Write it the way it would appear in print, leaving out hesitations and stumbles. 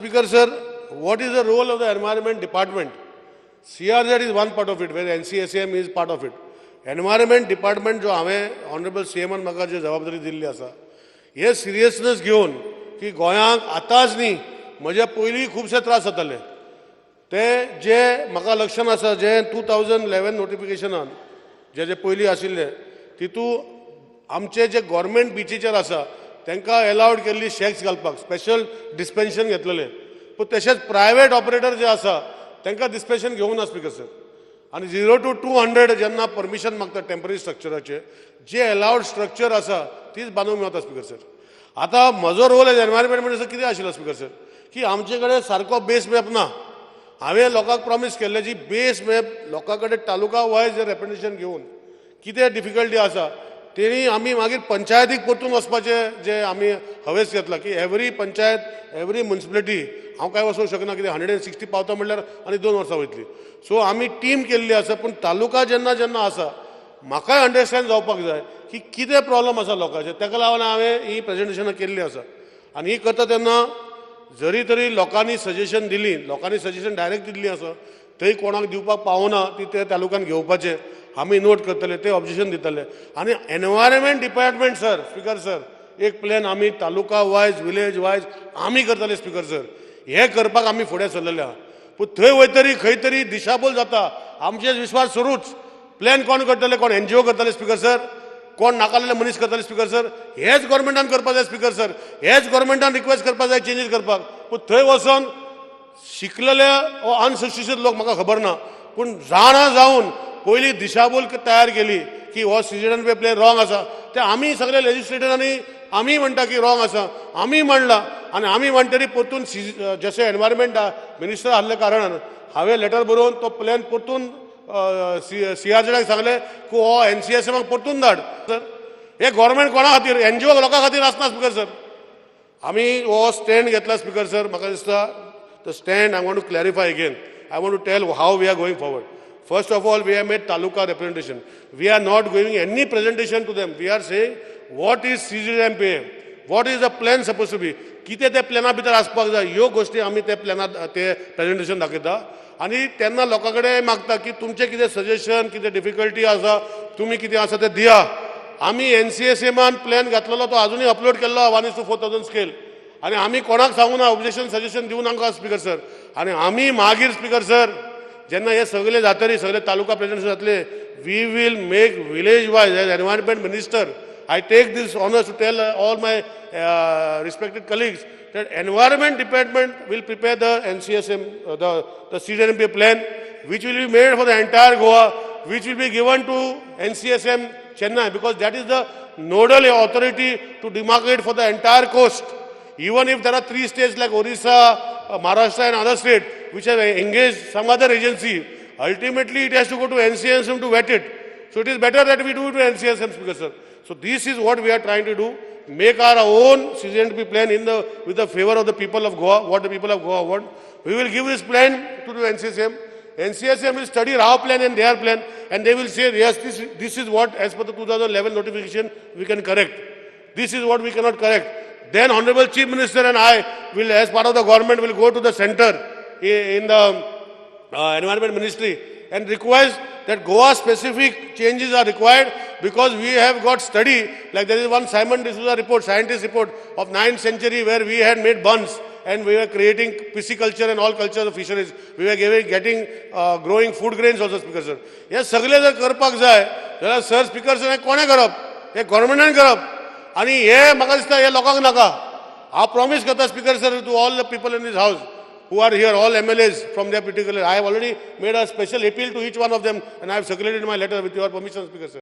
Speaker sir, what is the role of the environment department? CRZ is one part of it, where NCSM is part of it. Environment department जो हांवें honourable सीएमान म्हाका जी जबाबदारी दिल्ली आसा, हे seriousness घेवन की गोंयांक आतांच न्ही म्हजे पयलीं खुबशे त्रास जाताले ते जे म्हाका लक्षांत आसा जे 2011 नोटिफिकेशनान जे पयलीं आशिल्ले तितू आमचे जे गव्हर्मेंट बिचीचेर आसा तांकां अलाउड केल्ली शॅक्स घालपाक स्पेशल डिस्पेन्शन घेतलेले पूण तशेंच प्रायवेट ऑपरेटर जे आसा तांकां डिस्पेन्शन घेवंक ना स्पीकर सर आनी 0 to 200 जेन्ना परमिशन मागता टेम्पररी स्ट्रक्चराचे जे अलाउड स्ट्रक्चर आसा तीच बांदूंक मेळटा स्पीकर सर. आतां म्हजो रोल एज एनवायरमेंट मिनिस्टर कितें आशिल्लो स्पीकर सर की आमचे कडेन सारको बेस मॅप ना. हांवें लोकांक प्रॉमिस केल्लें जी बेस मॅप लोकां कडेन तालुका वायज रिप्रेझेंटेशन घेवन कितें डिफिकल्टी आसा तेणी आमी मागीर पंचायतीक परतून वचपाचे जे आमी हवेस घेतला की एवरी पंचायत एवरी म्युनिसिपालिटी हांव काय वचूंक शकना कितें 160 पावता म्हणल्यार आनी 2 वर्सां वयतली. सो आमी टीम केल्ली आसा पूण तालुका जेन्ना जेन्ना आसा म्हाकाय अंडरस्टँड जावपाक जाय की कितें प्रॉब्लम आसा लोकांचे ताका लागून हांवें ही प्रेझेंटेशनां केल्ली आसा. आनी ही करता तेन्ना जरी तरी लोकांनी सजेशन दिली लोकांनी सजेशन डायरेक्ट दिल्ली आसा थंय कोणाक दिवपाक पावना ती ते तालुक्यान घेवपाचे आमी नोट करतले ते ऑब्जेक्शन दितले. आनी environment department sir speaker sir एक प्लॅन आमी तालुका वायज विलेज वायज आमी करतले स्पीकर सर. हे करपाक आमी फुडें सरलेले आहा पूण थंय वयतरी खंय तरी दिशाभूल जाता आमचे विश्वास सुरूच. प्लॅन कोण करतले कोण NGO करतले स्पीकर सर कोण नाकालेले मनीस करतले स्पीकर सर. हेच गव्हर्मेंटान करपाक जाय स्पीकर सर. हेच गव्हर्मेंटान रिक्वेस्ट करपाक जाय चेंजीस करपाक. पूण थंय वचून शिकलेले वा अनसुशिक्षीत लोक म्हाका खबर ना पूण जाणा जावन पयलीं दिशाभूल तयार केली की हो सीजन पे प्लेन रॉंग आसा ते आमी सगळे लेजिस्लेटरांनी आमी म्हणटा की रॉंग आसा आमी मांडला आनी आमी मांडटरी परतून जशें एनवायरमेंट मिनिस्टर आसले कारणान हांवें लेटर बरोवन तो प्लॅन परतून CRZाक सांगले की हो NCSMाक परतून धाड. सर हे गव्हर्मेंट कोणा खातीर NGO लोकां खातीर आसना स्पीकर सर. आमी हो स्टँड घेतला स्पीकर सर. म्हाका दिसता the stand I want to clarify again. I want to tell how we are going forward. First of all, we have made taluka representation. We are not giving any presentation to them. We are saying what is CGMPA, what is the plan supposed to be. कितें ते प्लॅना भितर आसपाक जाय ह्यो गोश्टी आमी ते प्लॅनात ते प्रेझेंटेशन दाखयता आनी तेन्ना लोकां कडेन मागता की तुमचें कितें सजेशन कितें डिफिकल्टी आसा तुमी कितें आसा तें दिया. आमी NCSMान प्लॅन घातलेलो तो अजुनूय अपलोड केल्लो 1:4000 स्केल आनी आमी कोणाक सांगूं ना ऑब्जेक्शन सजेशन दिवं नाका स्पीकर सर. आनी आमी मागीर स्पीकर सर जेन्ना हे सगळे जातरी सगळे तालुका प्रेझेंटेशन जातले we will make village wise as environment minister I take this honours to tell all my respected colleagues that environment department will prepare the NCSM the CGMP plan which will be made for the entire Goa which will be given to NCSM Chennai because that is the nodal authority to demarcate for the entire coast. Even if there are 3 states like Orissa, Maharashtra and other states which have engaged some other agency, ultimately it has to go to NCSM to vet it. So it is better that we do it to NCSM, Speaker sir. So this is what we are trying to do, make our own CGMP plan with the favor of the people of Goa, what the people of Goa want. We will give this plan to the NCSM. NCSM will study our plan and their plan and they will say, yes, this is what as per the 2011 notification we can correct. This is what we cannot correct. Then Honorable Chief Minister and I will, as part of the government, will go to the center in the Environment Ministry and request that Goa-specific changes are required because we have got study, like there is one Simon D'Souza report, scientist report of 9th century where we had made buns and we were creating pisciculture and all cultures of fisheries. We were getting growing food grains also, Speaker sir. हे सगळे जर करपाक जाय जाल्यार sir speaker sir कोणे करप हे गव्हर्मेंटान करप आनी हे म्हाका दिसता हे लोकांक नाका. हांव प्रॉमिस करता speaker sir to all the people in this house who are here, all MLAs from their particular. I have already made a special appeal to each one of them and I have circulated my letter with your permission, Speaker sir.